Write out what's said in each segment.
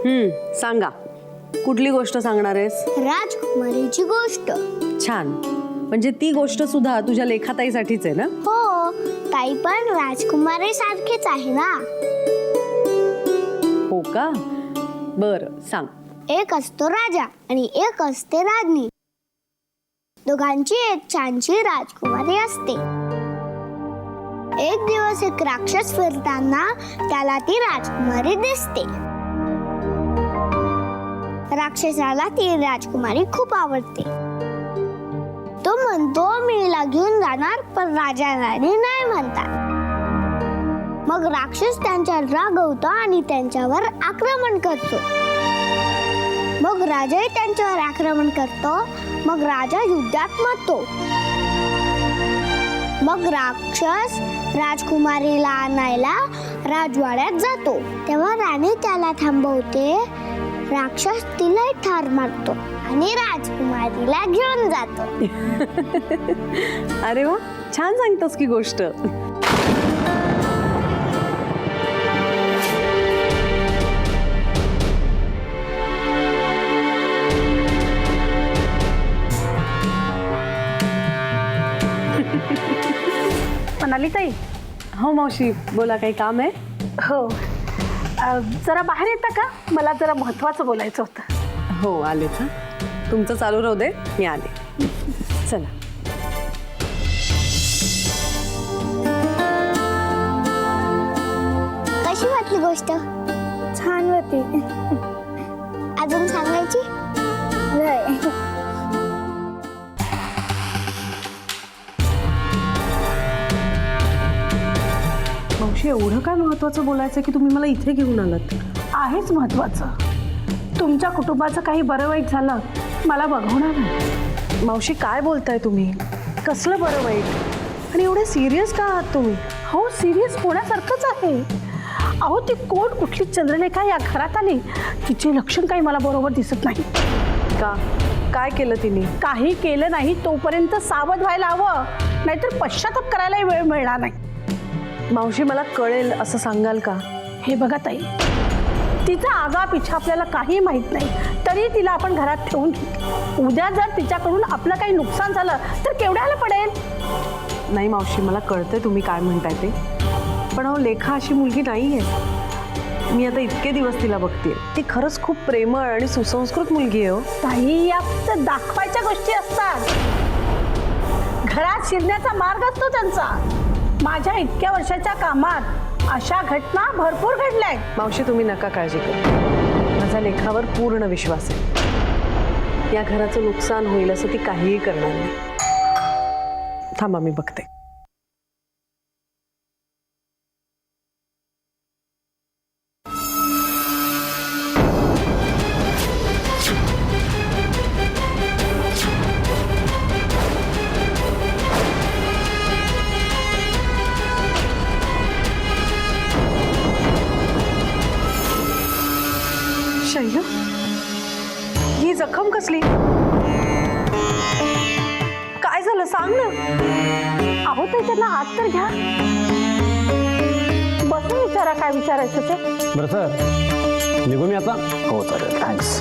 सांगा, कुठली गोष्ट सांगणार आहेस? राजकुमारीची गोष्ट. छान. म्हणजे ती गोष्ट सुद्धा तुझ्या लेखाताईसाठीच आहे ना? हो, ताई पण राजकुमारी सारखीच आहे ना. हो का? बर, सांग. एक असतो राजा आणि एक असते राणी. दोघांची एक छानशी राजकुमारी असते. एक दिवस एक राक्षस फिरताना त्याला ती राजकुमारी दिसते. राक्षसाला ती राजकुमारी खूप आवडते. तो म्हणतो मी हिला घेऊन जाणार, पण राजा राणी नाही म्हणतात. मग राक्षस त्यांच्यावर रागवतो आणि त्यांच्यावर आक्रमण करतो. मग राजाही त्यांच्यावर आक्रमण करतो. मग राजा युद्धात मरतो. मग राक्षस राजकुमारीला आणायला राजवाड्यात जातो. तेव्हा राणी त्याला थांबवते. राक्षस तिला ठार मारतो आणि राजकुमारीला घेऊन जातो. अरे वा, छान सांगतोस की गोष्ट. मनाली ताई. हो मावशी, बोला, काही काम आहे? हो, जरा बाहेर येता का? मला जरा महत्वाचं बोलायचं होतं. हो, आलेच. हा, तुमचं चालू राहू दे, मी आले. चला. कशी वाटली गोष्ट? छान होती. अजून सांगायची? मावशी, एवढं काय महत्वाचं बोलायचं की तुम्ही मला इथे घेऊन आलात? आहेच महत्वाचं. तुमच्या कुटुंबाचं काही बरं वाईट झालं मला बघवणार नाही. मावशी, काय बोलताय तुम्ही? कसलं बरं वाईट? आणि एवढे सिरियस का आहात तुम्ही? हो, सिरियस होण्यासारखंच आहे. अहो, ती कोण कुठली चंद्रलेखा या घरात आली, तिचे लक्षण काही मला बरोबर दिसत नाही. का? काय केलं तिने? काही केलं नाही तोपर्यंत सावध व्हायला हवं, नाहीतर पश्चाताप करायला वेळ मिळणार नाही. मावशी, मला कळेल असं सांगाल का? हे बघा ताई, तिचा आगा पिछा आपल्याला काही माहित नाही, तरी तिला आपण घरात ठेवून घेतलं. उद्या जर तिच्याकडून आपलं काही नुकसान झालं तर केवढ्याला पडेल? नाही मावशी, मला कळतंय तुम्ही काय म्हणताय ते, पण अहो, लेखा अशी मुलगी नाही आहे. मी आता इतके दिवस तिला बघते. ती खरंच खूप प्रेमळ आणि सुसंस्कृत मुलगी आहे. हो ताई, या फक्त दाखवायच्या गोष्टी असतात. घरात शिरण्याचा मार्ग असतो त्यांचा. माझ्या इतक्या वर्षाच्या कामात अशा घटना भरपूर घडल्या. मावशी, तुम्ही नका काळजी करू. माझा लेखावर पूर्ण विश्वास आहे. या घराचं नुकसान होईल असं ती काहीही करणार नाही. थांबा, मी बघते. शैल, ही जखम कसली? काय झालं, सांग ना. अहो, ते त्यांना आत तर घ्या. बसून विचारा काय विचारायचं ते. बरं सर, निघू मी आता? हो चालेल, थँक्स.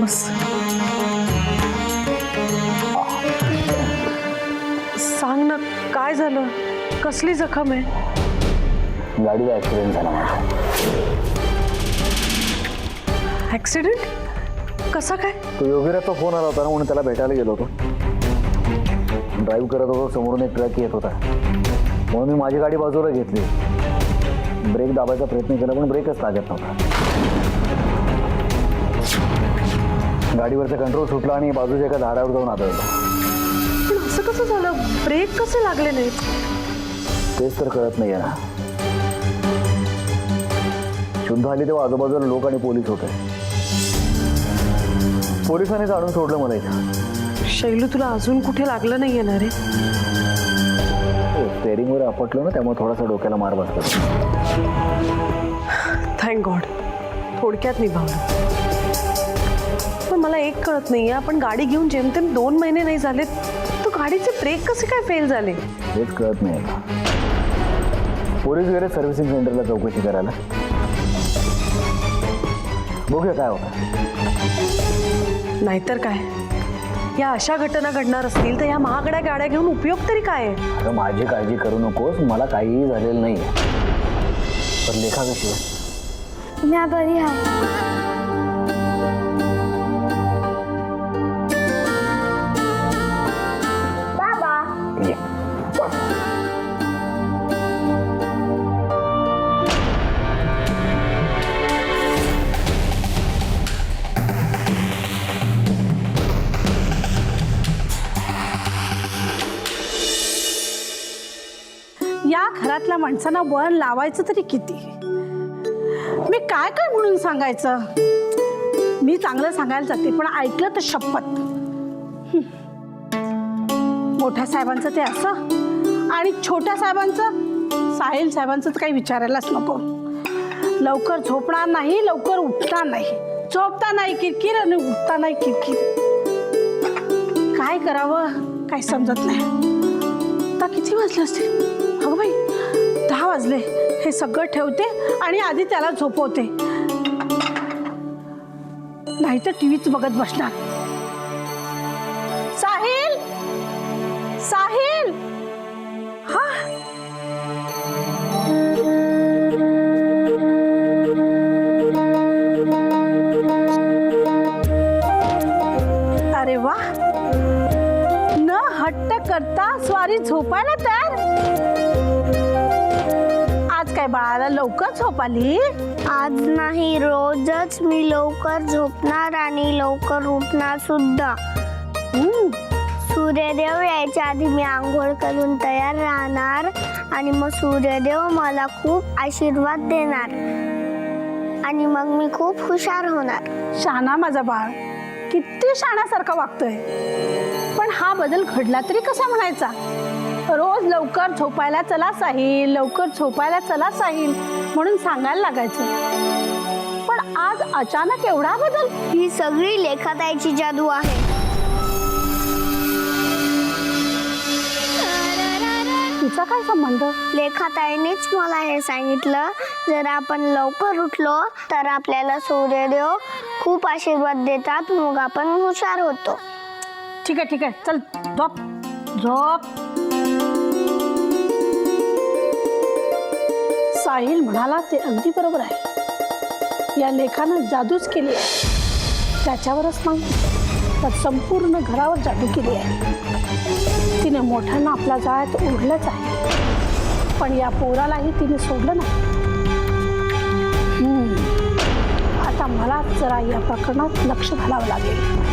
बस. सांग ना, काय झालं? कसली जखम आहे? गाडीचा ॲक्सिडेंट झाला माझा. ॲक्सिडेंट? कसा काय? तो योगीराजचा फोन आला होता ना, म्हणून त्याला भेटायला गेलो होतो. ड्राईव्ह करत होतो, समोरून एक ट्रक येत होता, म्हणून मी माझी गाडी बाजूला घेतली. ब्रेक दाबायचा प्रयत्न केला, पण ब्रेकच लागत नव्हता. गाडीवरचा कंट्रोल सुटला आणि बाजूच्या एका झाडावर जाऊन आदळलो. पण असं कसं झालं? ब्रेक कसे लागले नाहीत? तेच तर कळत नाही ना. शुद्ध आली तेव्हा आजूबाजूला लोक आणि पोलीस होते. पोलिसांनी काढून सोडलं मला इथं. शैलू, तुला अजून कुठे लागलं नाही येणार आहे? स्टेअरिंगवर आपटलं ना, त्यामुळे थोडासा डोक्याला मार बसला. थँक गॉड, थोडक्यात निभावलं. पण मला एक कळत नाही, आपण गाडी घेऊन जेमतेम 2 महिने नाही झाले, तो गाडीचे ब्रेक कसे काय फेल झाले? हेच कळत नाही. पोलीस गेले सर्व्हिसिंग सेंटरला चौकशी करायला. बघूया काय होतं. नाहीतर काय, या अशा घटना घडणार असतील तर या महागड्या गाड्या घेऊन उपयोग तरी काय आहे? अगं माझी काळजी करू नकोस, मला काहीही झालेलं नाही. पण लेखा कशी आहे? मी बरी आहे. बाबा ये. या घरातल्या माणसांना वळण लावायचं तरी किती? मी काय काय म्हणून सांगायचं? मी चांगलं सांगायला जाते पण ऐकलं तर शपथ. मोठ्या साहेबांचं ते असं आणि छोट्या साहेबांचं, साहिल साहेबांचं तर काही विचारायलाच नको. लवकर झोपणार नाही, लवकर उठणार नाही, झोपता नाही किरकिर आणि उठता नाही किरकिर. काय करावं काय समजत नाही. आता किती वाजले असतील? अगं बाई 10 वाजले. हे सगळं ठेवते आणि आधी त्याला झोपवते, नाहीतर टीव्हीच बघत बसणार. साहिल, साहिल, हा अरे वा, न हट्ट करता स्वारी झोपायला तयार. आज काय बाळाला लवकर झोप आली? आज नाही, रोजच मी लवकर झोपणार आणि लवकर उठणार सुद्धा. सूर्यदेव यायच्या आधी मी आंघोळ करून तयार राहणार आणि मग सूर्यदेव मला खूप आशीर्वाद देणार आणि मग मी खूप हुशार होणार. शहाणा माझा बाळ, किती शहाण्यासारखा वागतोय. पण हा बदल घडला तरी कसा म्हणायचा? रोज लवकर झोपायला चला साहिल, लवकर झोपायला चला साहिल म्हणून सांगायला लागायचं. पण आज अचानक एवढा बदल? ही सगळी लेखाताईची जादू आहे. तिचा काय संबंध? लेखाताईनेच मला हे सांगितलं, जर आपण लवकर उठलो तर आपल्याला सूर्यदेव खूप आशीर्वाद देतात, मग आपण हुशार होतो. ठीक आहे ठीक आहे, चल झोप झोप. साहिल म्हणाला ते अगदी बरोबर आहे. या लेखानं जादूच केली आहे. त्याच्यावरच नाही तर संपूर्ण घरावर जादू केली आहे. तिने मोठ्यांना आपल्या जाळ्यात ओढलंच आहे, पण या पोरालाही तिने सोडलं नाही. आता मला जरा या प्रकरणात लक्ष घालावं लागेल.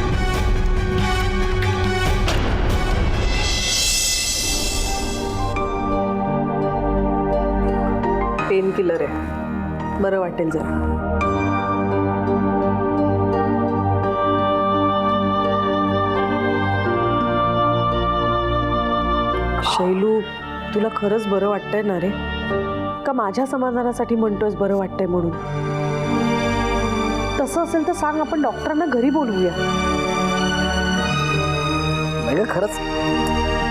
पेन किलर आहे, बरं वाटेल जरा. शैलू, तुला खरंच बरं वाटतंय ना रे? का माझ्या समाधानासाठी म्हणतोयस बरं वाटतंय म्हणून? तसं असेल तर सांग, आपण डॉक्टरांना घरी बोलवूया. नाही खरंच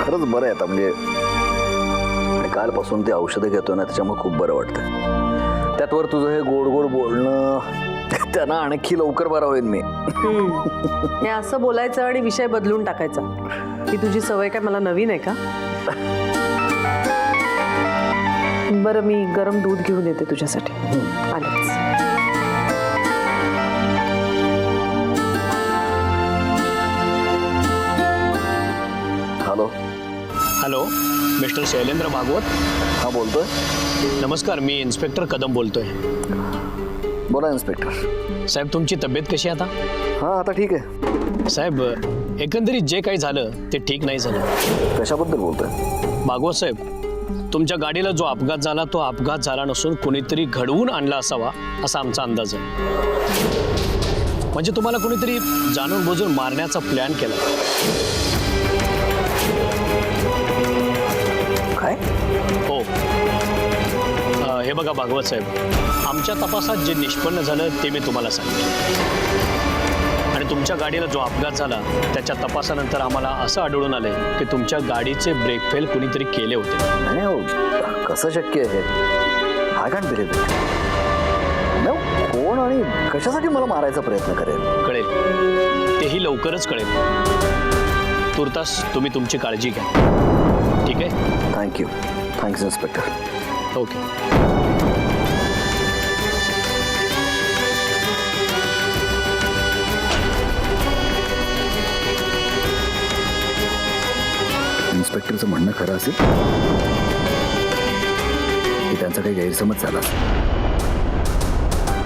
खरंच बरं आहे आता. म्हणजे कालपासून ते औषधं घेतोय ना, त्याच्यामुळे खूप बरं वाटतं. त्यात वर तुझं हे गोड गोड बोलणं, त्यांना आणखी लवकर बरा होईल मी. हे असं बोलायचं आणि विषय बदलून टाकायचा, ही तुझी सवय काय मला नवीन आहे का? बरं, मी गरम दूध घेऊन येते तुझ्यासाठी. आलेच. Hello hello, mister Shailendra Bhagwat. हां बोलतोय. नमस्कार, मी इन्स्पेक्टर कदम बोलतोय. बोला इन्स्पेक्टर. साहेब, तुमची तब्येत कशी आहे आता? हां आता ठीक आहे. साहेब, एकंदरीत जे काही झालं ते ठीक नाही झालं. कशाबद्दल बोलतोय? भागवत साहेब, तुमच्या गाडीला जो अपघात झाला तो अपघात झाला नसून कोणीतरी घडवून आणला असावा असा आमचा अंदाज आहे. म्हणजे तुम्हाला कोणीतरी जाणून बुजून मारण्याचा प्लॅन केला. काय? हो. हे बघा भागवत साहेब, आमच्या तपासात जे निष्पन्न झालं ते मी तुम्हाला सांगितलं. आणि तुमच्या गाडीला जो अपघात झाला त्याच्या तपासानंतर आम्हाला असं आढळून आलंय की तुमच्या गाडीचे ब्रेक फेल कुणीतरी केले होते. नाही हो, कसं शक्य आहे? I can't believe it. कोण आणि कशासाठी मला मारायचा प्रयत्न करेल? कळेल, तेही लवकरच कळेल. तुर्तास तुम्ही तुमची काळजी घ्या. ठीक आहे? Thank you inspector. ओके. इन्स्पेक्टरचं म्हणणं खरं असेल की त्यांचा काही गैरसमज झाला असेल,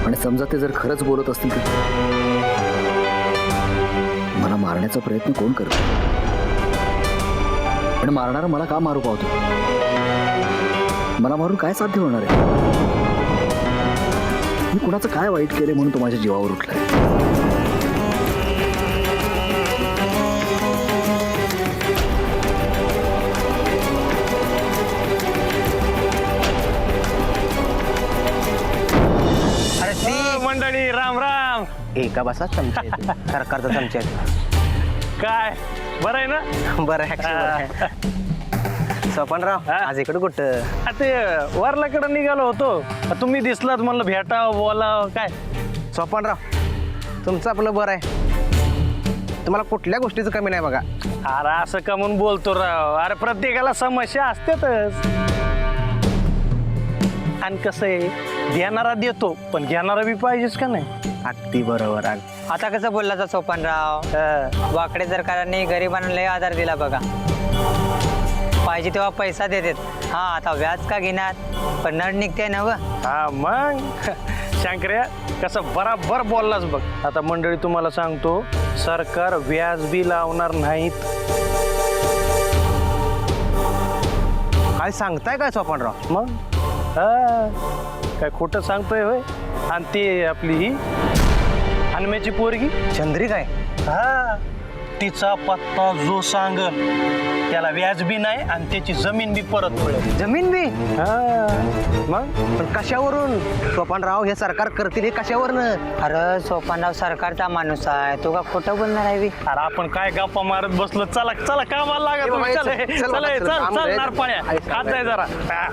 आणि समजा ते जर खरंच बोलत असतील तर मला मारण्याचा प्रयत्न कोण करतो? आणि मारणारा मला का मारू पावतो? मला मारून काय साध्य होणार आहे? मी कुणाचं काय वाईट केले म्हणून तो माझ्या जीवावर उठलाय? मंडळी राम राम. एका बसा चमचा येतो. सरकारचा चमचा येतो. काय बरं आहे ना? बरं आहे, बरं आहे. स्वपनराव, हा? आज इकडे कुठं? ते वारलाकडे निघालो होतो, तुम्ही दिसलात, म्हणलं भेटा बोला. काय स्वपनराव, तुमचं आपलं बरं आहे. तुम्हाला कुठल्या गोष्टीचं कमी नाही बघा. अरे असं का म्हणून बोलतो राव? अरे प्रत्येकाला समस्या असतातच. आणि कसं आहे, देणारा देतो पण घेणारा बी पाहिजेच का नाही? अगदी बरोबर. आता कसं बोलला सोपानराव? वाकडे सरकारने गरिबांना लय आधार दिला बघा. पाहिजे तेव्हा पैसा देतात. हा, आता व्याज का घेणार? पण नड निघते ना व. हा मग शंकर्या, कसं बराबर बोललाच बघ. आता मंडळी तुम्हाला सांगतो, सरकार व्याज बी लावणार नाहीत. काय सांगताय काय स्वपनराव? मग हा, काय खोटं सांगतोय होय? आणि ते आपली ही हनुम्याची पोरगी चंद्री काय? हा, तिचा पत्ता जो सांगल त्याला व्याज बी नाही आणि त्याची जमीन बी परत मिळेल. जमीन बी? हा मग पण कशावरून स्वपनराव? हे सरकार करतील हे कशावरनं? अरे सोपानराव सरकारचा माणूस आहे, तो का खोटं बोलणार आहे बी? अरे आपण काय गप्पा मारत बसलो. चला चला कामाला लागा ए बाबा, तुम्ही. चल चल, चल बाबा, चल चल, चल काम चल आहे. नारपाण्या आहे, खात जाय जरा. हा.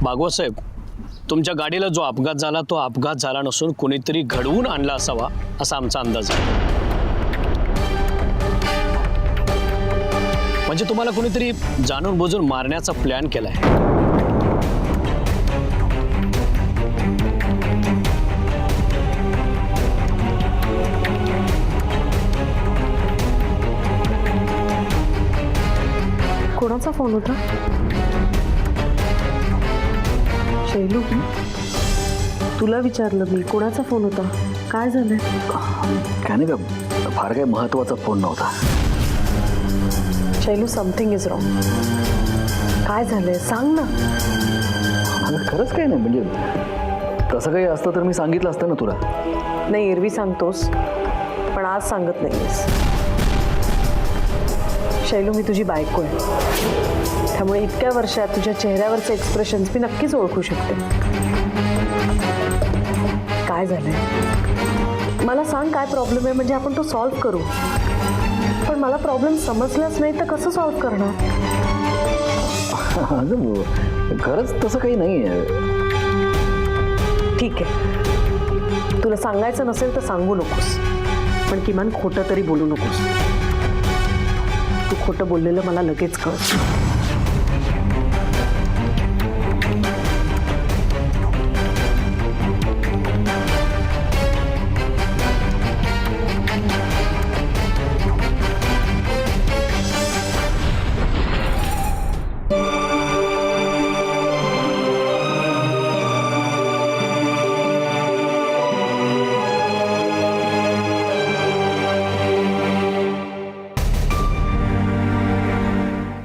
भागवत साहेब, तुमच्या गाडीला जो अपघात झाला तो अपघात झाला नसून कुणीतरी घडवून आणला असावा असा आमचा अंदाज आहे. म्हणजे तुम्हाला कुणीतरी जाणून बुजून मारण्याचा प्लॅन केलाय. कोणाचा फोन होता? शैलू, तुला विचारलं मी, कोणाचा फोन होता? काय झालंय? काय नाही का, फार काही महत्वाचा फोन नव्हता. Shailu, something is wrong. काय झालंय सांग ना. अगं खरंच काही नाही, म्हणजे तसं काही असतं तर मी सांगितलं असतं ना तुला. नाही, एरवी सांगतोस पण आज सांगत नाहीस. शैलू, मी तुझी बायको आहे, त्यामुळे इतक्या वर्षात तुझ्या चेहऱ्यावरचे एक्सप्रेशन्स मी नक्कीच ओळखू शकते. काय झालंय मला सांग, काय प्रॉब्लेम आहे, म्हणजे आपण तो सॉल्व्ह करू. पण मला प्रॉब्लेम समजलाच नाही तर कसं सॉल्व्ह करणार? अगं खरंच तसं काही नाही आहे. ठीक आहे, तुला सांगायचं नसेल तर सांगू नकोस, पण किमान खोटं तरी बोलू नकोस. तू खोटं बोललेलं मला लगेच कळतं.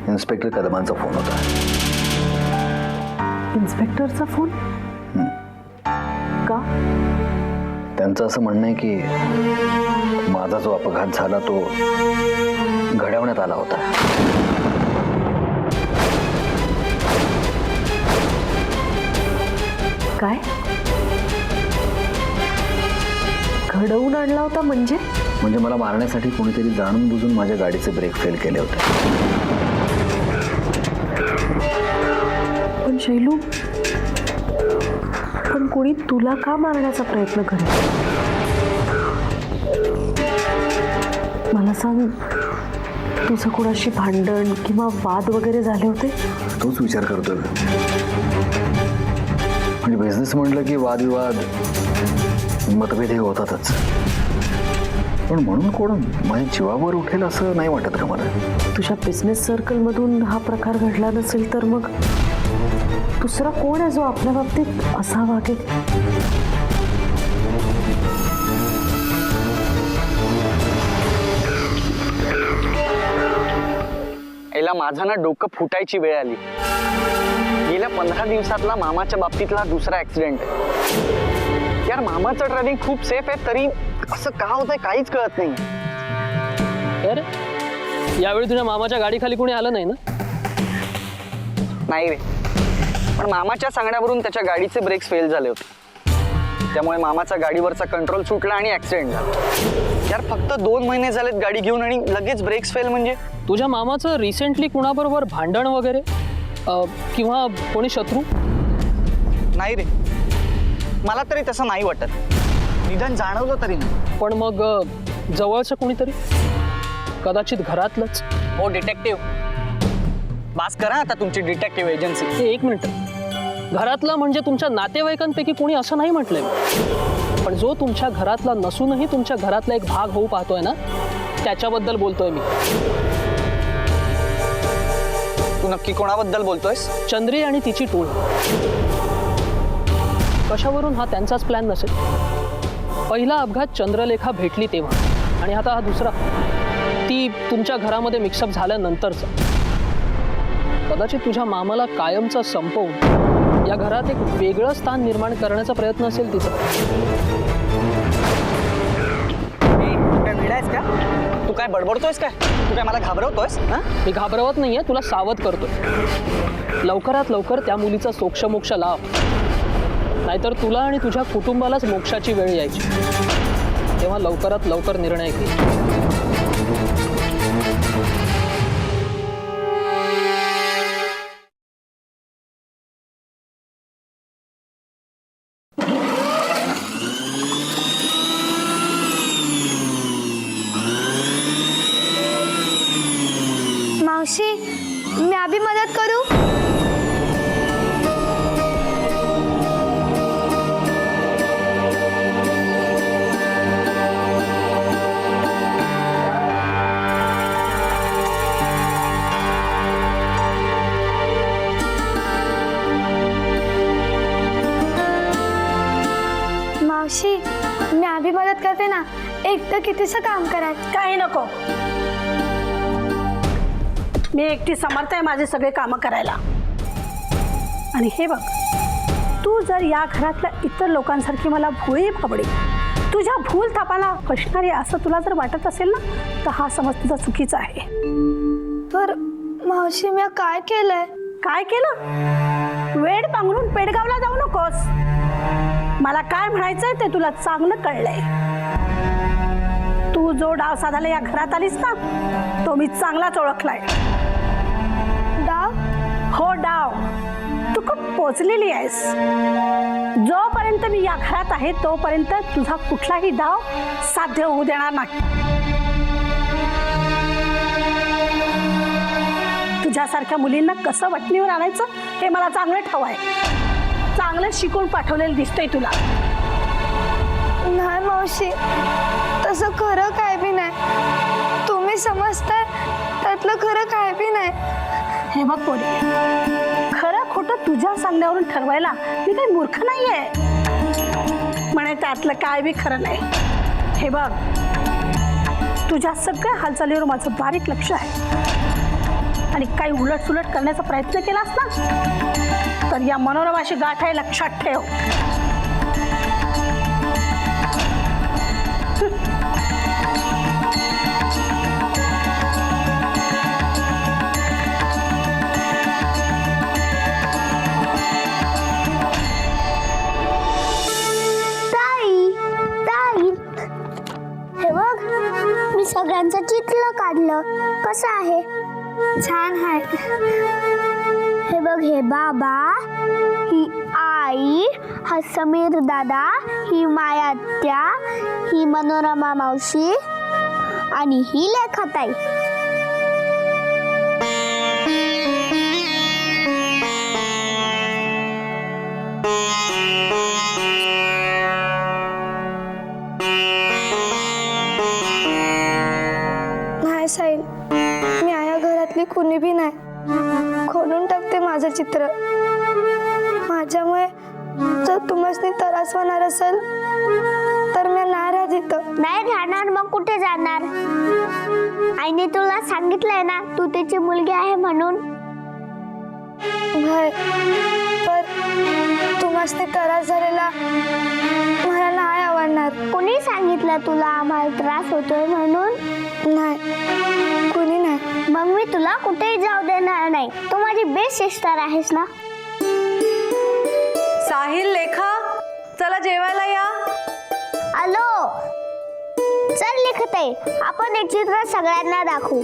इन्स्पेक्टर कदमांचा फोन होता. इन्स्पेक्टरचा फोन? का? त्यांचं असं म्हणणं आहे की माझा जो अपघात झाला तो घडवण्यात आला होता. काय घडवून आणला होता म्हणजे? म्हणजे मला मारण्यासाठी कोणीतरी जाणून बुजून माझ्या गाडीचे ब्रेक फेल केले होते. पण शैलू, पण कोणी तुला का मारण्याचा प्रयत्न करेल? मला सांग, तुझं कोणाशी भांडण किंवा वाद वगैरे झाले होते? तोच विचार करतोय. म्हणजे बिझनेस म्हटलं की वादविवाद, मतभेद हे होतातच. पण म्हणून कोण माझ्या जीवावर उठेल असं नाही वाटत का मला. तुझ्या बिझनेस सर्कलमधून हा प्रकार घडला नसेल तर मग दुसरा कोण आहे जो आपल्या बाबतीत असा वागेल? याला माझं ना डोकं फुटायची वेळ आली. गेल्या 15 दिवसातला मामाच्या बाबतीतला दुसरा ऍक्सिडेंट. यार मामाचं ड्रायव्हिंग खूप सेफ आहे, तरी असं का होतंय काहीच कळत नाही. तर यावेळी तुझ्या मामाच्या गाडीखाली कोणी आलं नाही ना? नाही रे, पण मामाच्या सांगण्यावरून त्याच्या गाडीचे ब्रेक्स फेल झाले होते. त्यामुळे मामाचा गाडीवरचा कंट्रोल सुटला आणि ऍक्सिडेंट झाला. यार फक्त 2 महिने झालेत गाडी घेऊन आणि लगेच ब्रेक्स फेल म्हणजे? तुझ्या मामाचं रिसेंटली कुणाबरोबर भांडण वगैरे किंवा कोणी शत्रू? नाही रे, मला तरी तसं नाही वाटत. निदान जाणवलं तरी नाही. पण मग जवळचं कोणीतरी, कदाचित घरातलंच. हो डिटेक्टिव्ह, बास करा आता तुमची डिटेक्टिव्ह एजन्सी. एक मिनिट, घरातला म्हणजे तुमच्या नातेवाईकांपैकी कोणी असं नाही म्हटलंय. पण जो तुमच्या घरातला नसूनही तुमच्या घरातला एक भाग होऊ पाहतोय ना, त्याच्याबद्दल बोलतोय मी. तू नक्की कोणाबद्दल बोलतोयस? चंद्री आणि तिची टोळ. कशावरून हा त्यांचाच प्लॅन नसेल? पहिला अपघात चंद्रलेखा भेटली तेव्हा, आणि आता हा दुसरा, ती तुमच्या घरामध्ये मिक्सअप झाल्यानंतरचा. कदाचित तुझ्या मामाला कायमचा संपवून या घरात एक वेगळं स्थान निर्माण करण्याचा प्रयत्न असेल तिचा. काय मिळायस का? तू काय बडबडतोयस काय? तू काय मला घाबरवतोयस? मी घाबरवत नाहीये, तुला सावध करतोय. लवकरात लवकर त्या मुलीचा सोक्षमोक्ष लाव, नाहीतर तुला आणि तुझ्या कुटुंबालाच मोक्षाची वेळ यायची. तेव्हा लवकरात लवकर निर्णय घे. मावशी, मी अभी मदत करू? मावशी, मी अभी मदत करते ना. एकटं कितीचं काम करायचं? काही नको, मी एकटी समर्थ आहे माझे सगळे कामं करायला. आणि हे बघ, तू जर या घरातल्या इतर लोकांसारखी मला भोळी भाबडी, तुझ्या भूल थापाला फसणारी असं तुला जर वाटत असेल ना, तर हा समज तुझा चुकीचा आहे. पर मावशी, मी काय केलंय? काय केलं? वेड पांघरून पेडगावला जाऊ नकोस. मला काय म्हणायचंय ते तुला चांगलं कळलंय. तू जो डाव साधायला या घरात आलीस ना, तो मी चांगलाच ओळखलाय. डाव? हो, डाव. तू खूप पोचलेली आहेस. जोपर्यंत मी या घरात आहे तोपर्यंत तुझा कुठलाही डाव साध्य होऊ देणार नाही. तुझ्यासारख्या मुलींना कसं वटणीवर आणायचं हे मला चांगलं ठाव आहे. चांगलं शिकून पाठवलेलं दिसतंय तुला. नाही मावशी, तसं खरं काय बी नाही. तुम्ही समजताय त्यातलं खरं काय बी नाही. हे बघ पोरी, खरं खोटं तुझ्या सांगण्यावरून ठरवायला मी काही मूर्ख नाहीये. म्हणे त्यातलं काय बी खरं नाही. हे बघ, तुझ्या सगळ्या हालचालीवर माझं बारीक लक्ष आहे. आणि काही उलटसुलट करण्याचा प्रयत्न केलास ना, तर या मनोरमाशी गाठ आहे, लक्षात ठेव. कसं आहे? छान आहे. हे बघ, हे बाबा, ही आई, हा समीर दादा, ही माया आत्या, ही मनोरमा मावशी आणि ही लेखाताई. नाही साहिल, मी आया घरातली कुणी बी नाही. खोलून टाकते माझं चित्र. माझ्यामुळे जर तुम्हाला त्रास होणार असेल तर मी नाही राहत इथं. नाही राहणार मग कुठे जाणार? आईने तुला सांगितलंय ना तू त्याची मुलगी आहे म्हणून. भाई, पर तुम्हाला त्रास झालेला मला नाही आवडणार. कोणी सांगितलं तुला आम्हाला त्रास होतोय म्हणून? नाही, कुणी नाही. मग मी तुला कुठेही जाऊ देणार नाही. तू माझी बेस्ट सिस्टर आहेस ना. साहिल, लेखा, चला जेवायला या. आलो. चल लेखताई, आपण एक चित्र सगळ्यांना दाखवू.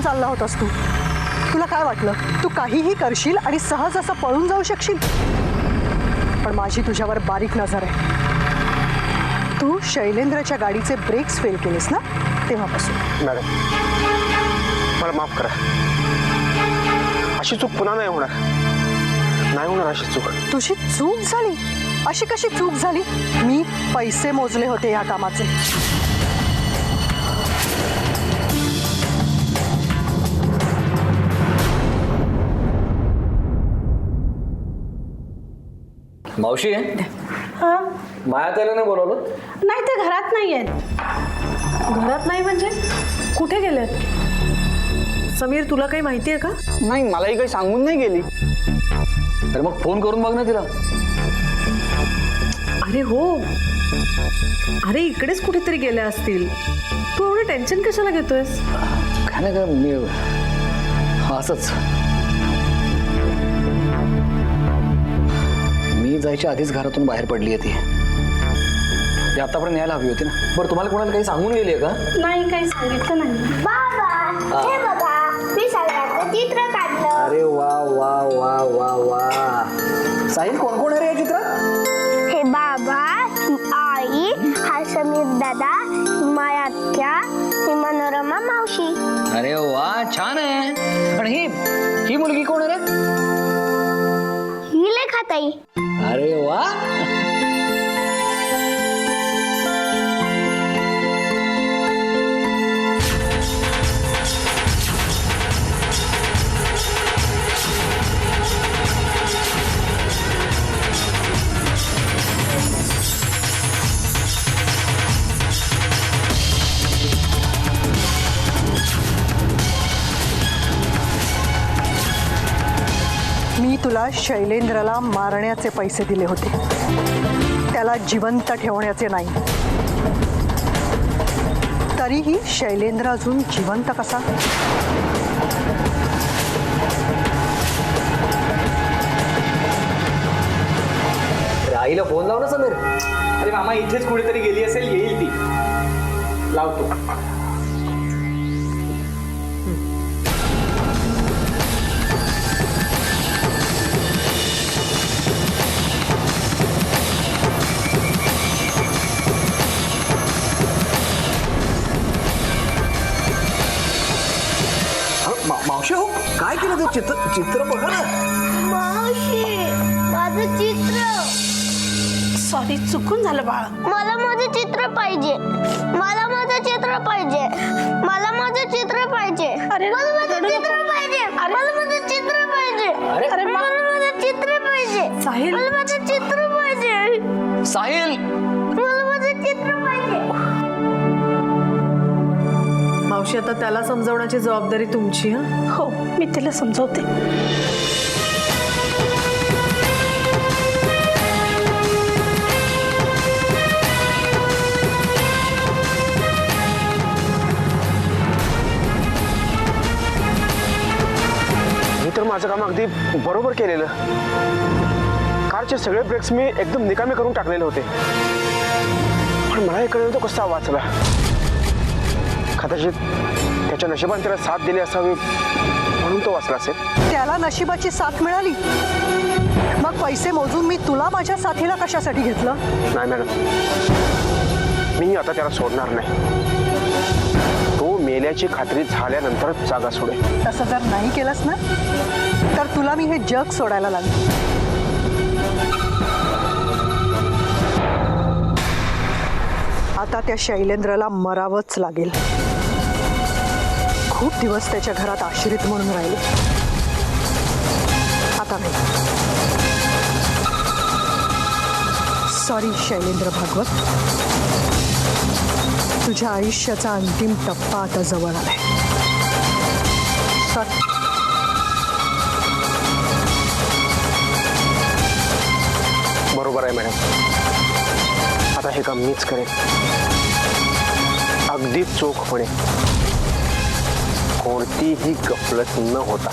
चालला होतास तू? तुला काय वाटलं तू काहीही करशील आणि सहज असं पळून जाऊ शकशील? पण माझी तुझ्यावर बारीक नजर आहे. तू शैलेंद्रच्या गाडीचे ब्रेक्स फेल केलेस ना तेव्हापासून. मॅडम मला माफ करा, अशी चूक पुन्हा नाही होणार. नाही होणार अशी चूक. तुझी चूक झाली? अशी कशी चूक झाली? मी पैसे मोजले होते या कामाचे. मावशी माया त्याला नाही बोलवलं? नाही, ते घरात नाही आहेत. घरात नाही म्हणजे कुठे गेलेत? समीर तुला काही माहिती आहे का? नाही, मलाही काही सांगून नाही गेली. अरे मग फोन करून बघ ना तिला. अरे हो, अरे इकडेच कुठेतरी गेल्या असतील. तू एवढं टेन्शन कशाला घेतोयस? काय नाही का, मी असंच. मी जायच्या आधीच घरातून बाहेर पडली आहे ती आतापर्यंत यायला हवी होती ना. बरं तुम्हाला कोणाला काही सांगून गेली आहे का? नाही, काही सांगितलं नाही. बाबा हे बघा, मी सगळ्यांचं चित्र काढलं. अरे वा वा वा वा वा, साहिल कोण कोण आहे रे या चित्रात? हे बाबा, ही आई, हा समीर दादा, ही माया आत्या, ही मनोरमा मावशी. अरे वा, छान आहे. पण ही मुलगी कोण आहे रे? ही लेखाताई. अरे वा. मी तुला शैलेंद्रला मारण्याचे पैसे दिले होते, त्याला जिवंत ठेवण्याचे नाही. तरीही शैलेंद्र अजून जिवंत कसा? आईला फोन लाव ना समीर. अरे मामा इथेच कुठेतरी गेली असेल, येईल ती. लावतो. मावशी हो, काय केलं ते चित्र बघा ना. मावशी, माझं चित्र. सॉरी, चुकून झालं बाळा. मला माझं चित्र पाहिजे. मला माझं चित्र पाहिजे. मला माझं चित्र पाहिजे. अरे, मला माझं रडू चित्र नको. पाहिजे. अरे. मला माझं चित्र पाहिजे. अरे, मला माझं चित्र पाहिजे. साहिल. मला माझं चित्र पाहिजे. साहिल, मला माझं चित्र पाहिजे. मावशी, आता त्याला समजवण्याची जबाबदारी तुमची. हो, मी तिला समजवते. मी तर माझं काम अगदी बरोबर केलेलं. कारचे सगळे ब्रेक्स मी एकदम निकामी करून टाकलेले होते, पण मला हे कळलं तो कसा वाचला. कदाचित त्याच्या नशिबाने त्याला साथ दिली असावी म्हणून तो वाचला असेल. त्याला नशिबाची साथ मिळाली, मग पैसे मोजून मी तुला माझ्या साथीला कशासाठी घेतलं? नाही मॅडम, मी आता त्याला सोडणार नाही. तो मेल्याची खात्री झाल्यानंतरच जागा सोडेल. तसं जर नाही केलंस ना, तर तुला मी हे जग सोडायला लागेल. आता त्या शैलेंद्रला मरावंच लागेल. खूप दिवस त्याच्या घरात आश्रित म्हणून राहिले. आता नाही. सॉरी शैलेंद्र भागवत, तुझ्या आयुष्याचा अंतिम टप्पा आता जवळ आलाय. सॉरी. बरोबर आहे मॅडम, आता हे काम मीच करेन, अगदी चोखपणे, कोणतीही गफलत न होता.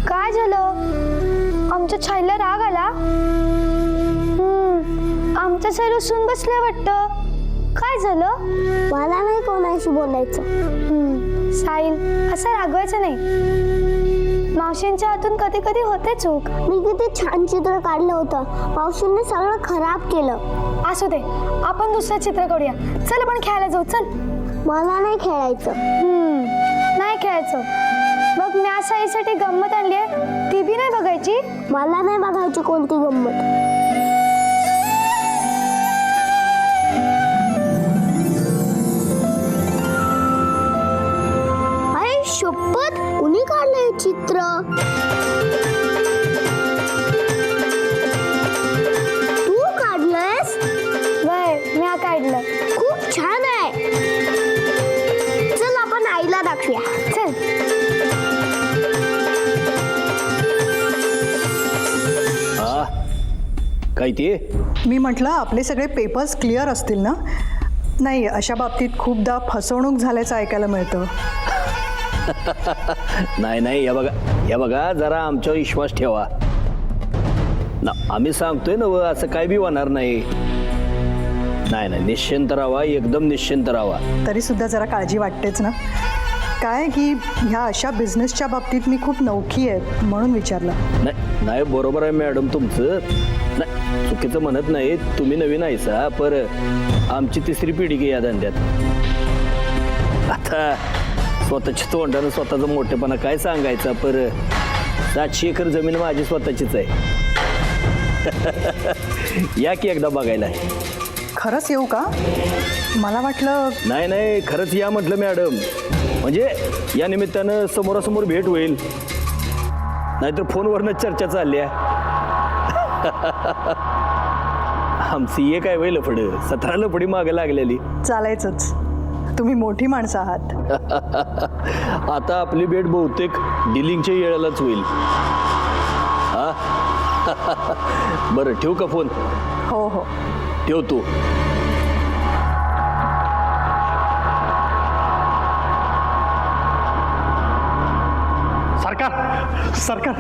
काय झालं? आमच्या छाईला राग आला? आमचं सर रुसून बसलं वाटतं. काय झालं? मला नाही कोणाशी बोलायचं. साहिल, असं रागवायचं नाही. मावशींच्या हातून कधी कधी होते चूक. मी किती छान चित्र काढलं होतं, मावशींनी सगळं खराब केलं. असू दे, आपण दुसरं चित्र काढूया. चल आपण खेळायला जाऊ. चल. मला नाही खेळायचं. नाही खेळायचं. मग मी आज साईसाठी गंमत आणली आहे, ती बी नाही बघायची. मला नाही बघायची कोणती गंमत. अरे शपथ, कुणी काढलंय चित्र? तू काढलंयस? वय, मी काढलं. खूप छान आहे. चल आपण आईला दाखवूया. चल. काय ते? मी म्हटलं आपले सगळे पेपर्स क्लिअर असतील ना, नाही, अशा बाबतीत खूपदा फसवणूक झाल्याचं ऐकायला मिळतं. नाही नाही, या बघा जरा आमच्यावर विश्वास ठेवा ना. आम्ही सांगतोय ना असं काय बी होणार नाही. नाही नाही, निश्चिंत राहा, एकदम निश्चिंत राहा. तरी सुद्धा जरा काळजी वाटतेच ना. काय की ह्या अशा बिझनेसच्या बाबतीत मी खूप नवखी आहे म्हणून विचारलं. नाही नाही, बरोबर आहे मॅडम तुमचं. नाही, चुकीचं म्हणत नाही. तुम्ही नवीन आहेसा, पर आमची तिसरी पिढी की या धंद्यात. आता स्वतःच्या तोंडानं स्वतःचा मोठेपणा काय सांगायचा, पर 700 एकर जमीन माझी स्वतःचीच आहे. या की एकदा बघायला. खरंच येऊ का? मला वाटलं. नाही नाही, खरंच या म्हटलं मॅडम. म्हणजे या निमित्तानं समोरासमोर भेट होईल, नाहीतर फोनवरनच चर्चा चालली आहे. आमची एक काय होईल लफड, 17 लफडी मागे लागलेली. चालायचंच, तुम्ही मोठी माणसं आहात. आता आपली भेट बहुतेक डिलिंगच्या वेळेलाच होईल. हा बरं, ठेवू का फोन? हो हो, ठेवतो. सरकार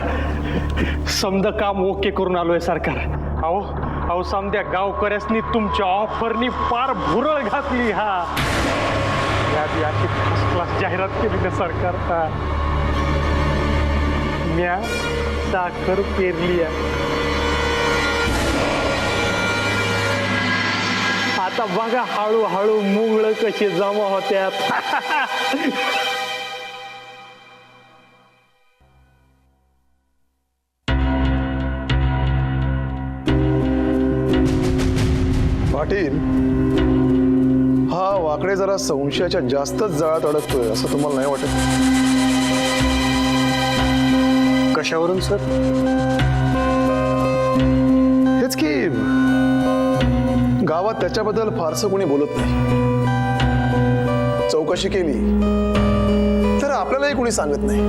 समजा काम ओके करून आलोय सरकार. अहो समध्या गावकऱ्यासनी तुमच्या ऑफरनी फार भुरळ घातली. यात याची फर्स्ट क्लास जाहिरात केली ना सरकार. म्या साखर पेरली आहे. आता बघा हळूहळू मुंगळ कसे जमा होत्यात. पाटील, हा वाकडे जरा संशयाच्या जास्तच जाळ्यात अडकतोय असं तुम्हाला नाही वाटत? कशावरून सर? हेच की गावात त्याच्याबद्दल फारसं कोणी बोलत नाही. चौकशी केली तर आपल्यालाही कोणी सांगत नाही.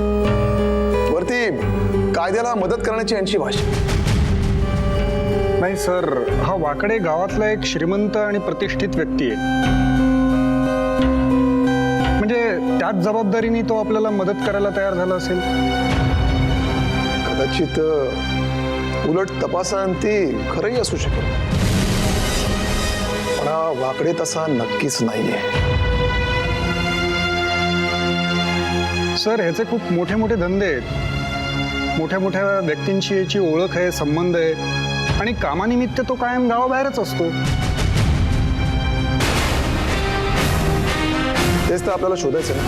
वरती कायद्याला मदत करण्याची यांची भाषा. नाही सर, हा वाकडे गावातला एक श्रीमंत आणि प्रतिष्ठित व्यक्ती आहे. म्हणजे त्याच जबाबदारीने तो आपल्याला मदत करायला तयार झाला असेल. कदाचित उलट तपासांती खरंही असू शकेल, पण हा वाकडे तसा नक्कीच नाहीये. सर, ह्याचे खूप मोठे मोठे धंदे आहेत. मोठ्या मोठ्या व्यक्तींची याची ओळख आहे, संबंध आहे, आणि कामानिमित्त तो कायम गावाबाहेरच असतो. तेच तर आपल्याला शोधायचं ना.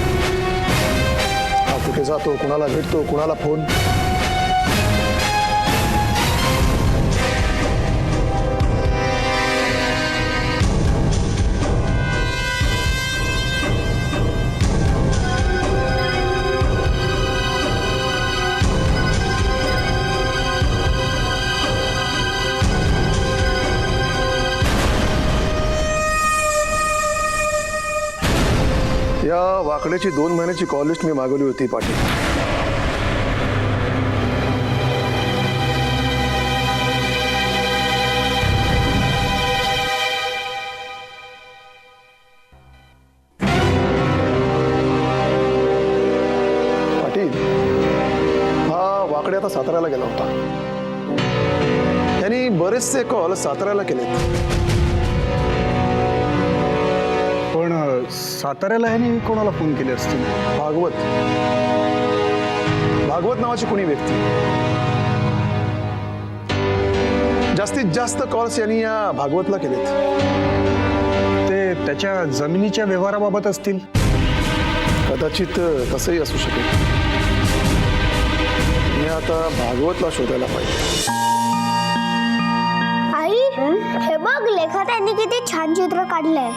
हा कुठे जातो, कुणाला भेटतो, कुणाला फोन. या वाकड्याची 2 महिन्याची कॉल लिस्ट मी मागवली होती पाटील. पाटील, हा वाकडे आता साताऱ्याला गेला होता. त्यांनी बरेचसे कॉल साताऱ्याला केलेत. पण साताऱ्याला ह्याने कोणाला फोन केले असतील? भागवत नावाची कोणी व्यक्ती. जास्तीत जास्त कॉल्स यांनी या भागवतला केलेत. ते त्याच्या जमिनीच्या व्यवहाराबाबत असतील. कदाचित तसंही असू शकेल. मी आता भागवतला शोधायला पाहिजे. आई, हे बघ, लेखा त्यांनी किती छान चित्र काढलंय.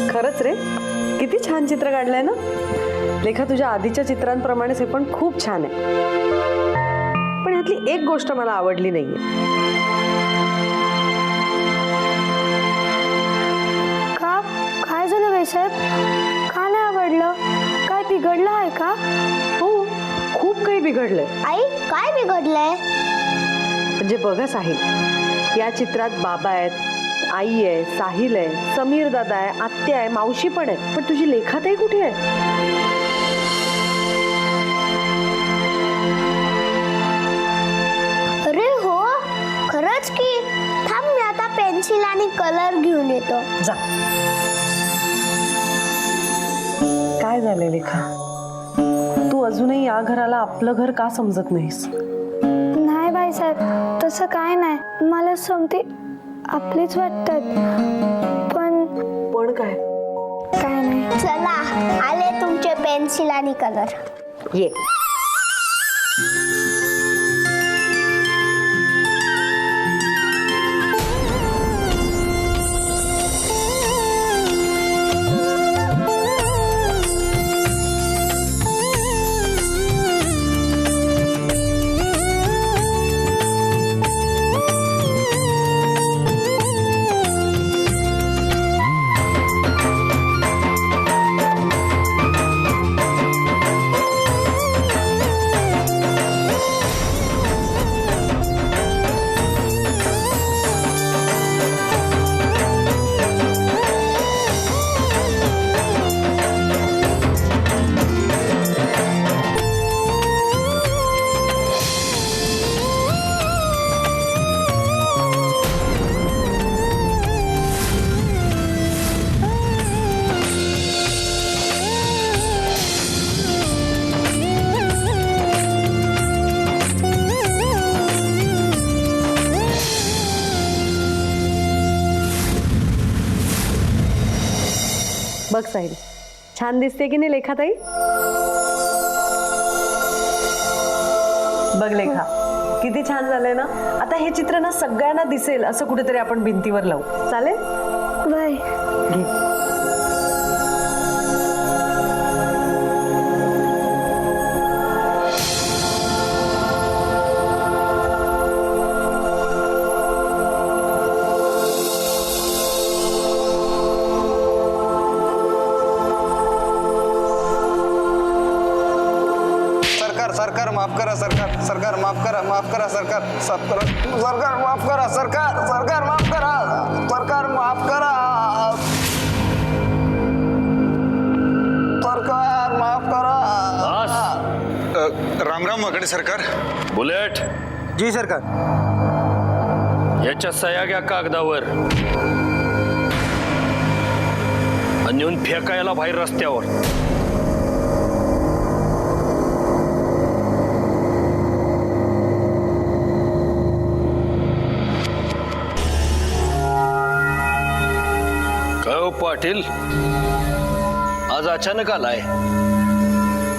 खरंच रे, किती छान चित्र काढलंय ना. लेखा, तुझ्या आधीच्या चित्रांप्रमाणेच हे पण खूप छान आहे. पण ह्यातली एक गोष्ट मला आवडली नाहीये. का? काय झालं बाईसाहेब? का नाही आवडलं? काय बिघडलं आहे का? हो, खूप काही बिघडलंय. आई, काय बिघडलंय? म्हणजे बघा साहिल, या चित्रात बाबा आहेत, आई आहे, साहिल आहे, समीर दादा आहे, आत्या आहे, मावशी पण आहे, पण तुझी लेखाताई कुठे आहे? अरे हो, खरंच की. थांब, मी आता पेन्सिल आणि कलर घेऊन येतो. जा. काय झालं लेखा? तू अजूनही या घराला आपलं घर का समजत नाहीस? नाही बाईसाहेब, तसं काय नाही. मला समती आपलीच वाटतात. पण काय? काय नाही. चला, आले तुमचे पेन्सिल आणि कलर. ये. बघ साहिल, छान दिसते की नाही लेखाताई? बघ लेखा, किती छान झालंय ना. आता हे चित्र ना सगळ्यांना दिसेल असं कुठेतरी आपण भिंतीवर लावू. चालेल? बाय. घे. सरकार माफ करा, सरकार माफ करा, माफ करा, सरकार माफ करा, सरकार माफ करा, सरकार माफ करा, सरकार माफ करा. राम राम वगैरे सरकार. बुलेट, जी सरकार. याच्या सह्या घ्या कागदावर आणि नेऊन फेकायला बाहेर रस्त्यावर. पाटील, आज अचानक आलाय?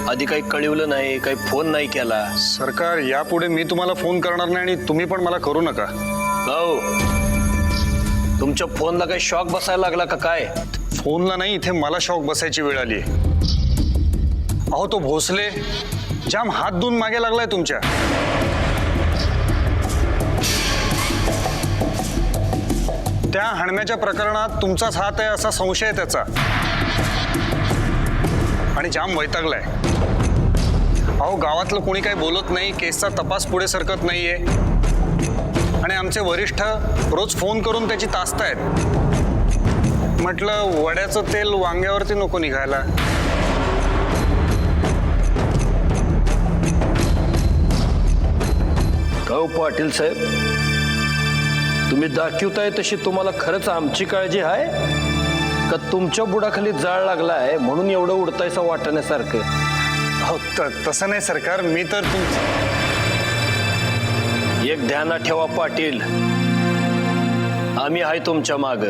आधी काही कळवलं नाही, काही फोन नाही केला. सरकार, यापुढे मी तुम्हाला फोन करणार नाही आणि तुम्ही पण मला करू नका. हो, तुमच्या फोनला काही शॉक बसायला लागला का काय? फोनला नाही, इथे मला शॉक बसायची वेळ आली. अहो, तो भोसले जाम हात धुवून मागे लागलाय तुमच्या. त्या हाणण्याच्या प्रकरणात तुमचाच हात आहे असा संशय आहे त्याचा, आणि जाम वैतागलाय. अहो, गावातलं कोणी काही बोलत नाही, केसचा तपास पुढे सरकत नाहीये, आणि आमचे वरिष्ठ रोज फोन करून त्याची तासतायत. म्हटलं, वड्याचं तेल वांग्यावरती नको निघायला. हो पाटील साहेब, तुम्ही दाखवताय तशी तुम्हाला खरंच आमची काळजी आहे का तुमच्या बुडाखाली जाळ लागला आहे म्हणून एवढं उडतायचं वाटण्यासारखं? हो, तसं नाही सरकार. मी तर एक ध्यानात ठेवा पाटील, आम्ही आहे तुमच्या माग.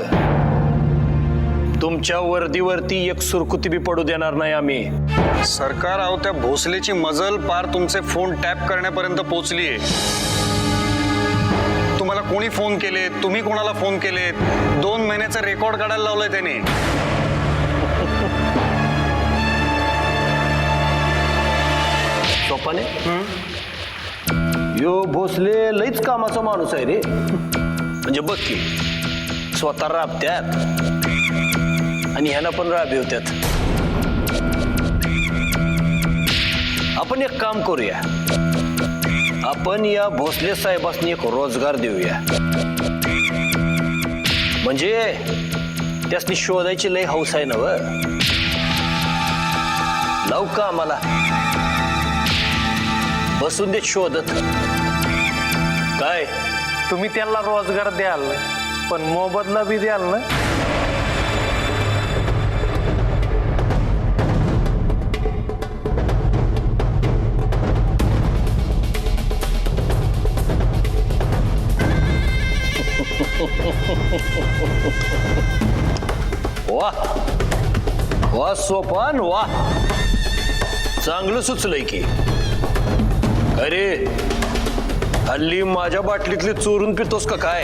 तुमच्या वर्दीवरती एक सुरकुती बी पडू देणार नाही आम्ही. सरकार, अहो, त्या भोसलेची मजल पार तुमचे फोन टॅप करण्यापर्यंत पोहोचलीये. तुम्हाला कोणी फोन केले, तुम्ही कोणाला फोन केले, 2 महिन्याचा रेकॉर्ड काढायला लावलाय त्याने. सोपाने, यो भोसले लईच कामाचा माणूस आहे रे. म्हणजे बघ की, स्वतः राबत्यात आणि ह्याला पण राबवत्यात. आपण एक काम करूया, आपण या भोसले साहेबांनी एक रोजगार देऊया. म्हणजे त्यासनी शोधायची लय हौस आहे ना व लावू का आम्हाला बसून देत शोधत काय तुम्ही त्याला रोजगार द्याल पण मोबदला बी द्याल ना. वा वा सोपान वा चांगलं सुचलंय की. अरे हल्ली माझ्या बाटलीतली चोरून पितोस का काय?